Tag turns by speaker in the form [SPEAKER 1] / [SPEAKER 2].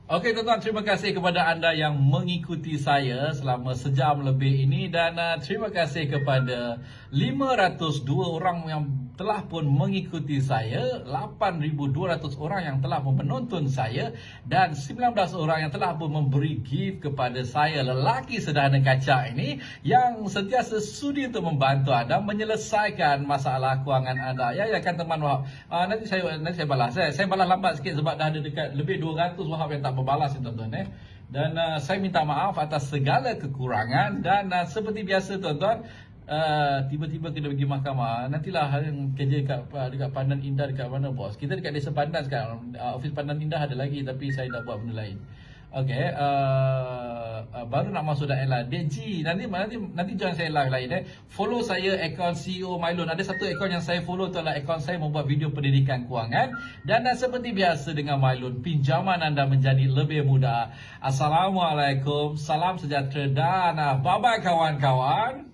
[SPEAKER 1] Okey tuan-tuan, terima kasih kepada anda yang mengikuti saya selama sejam lebih ini dan terima kasih kepada 502 orang yang telah pun mengikuti saya, 8,200 orang yang telah pun menonton saya dan 19 orang yang telah pun memberi gift kepada saya, lelaki sederhana kaca ini yang sentiasa sudi untuk membantu anda menyelesaikan masalah kewangan anda. Ya kan teman Wahab. Nanti saya balas. Saya balas lambat sikit sebab dah ada dekat lebih 200 Wahab yang tak membalas tuan-tuan Dan saya minta maaf atas segala kekurangan dan seperti biasa tuan-tuan, tiba-tiba kena pergi mahkamah. Nantilah yang kerja dekat Pandan Indah dekat mana bos? Kita dekat Desa Pandan sekarang. Office Pandan Indah ada lagi tapi saya dah buat benda lain. Okey, baru nak masuk dah live. Deji, nanti join saya live lain Follow saya akaun CEO Mylon. Ada satu akaun yang saya follow, tu adalah akaun saya membuat video pendidikan kewangan. Dan seperti biasa dengan Mylon, pinjaman anda menjadi lebih mudah. Assalamualaikum, salam sejahtera dan bye bye kawan-kawan.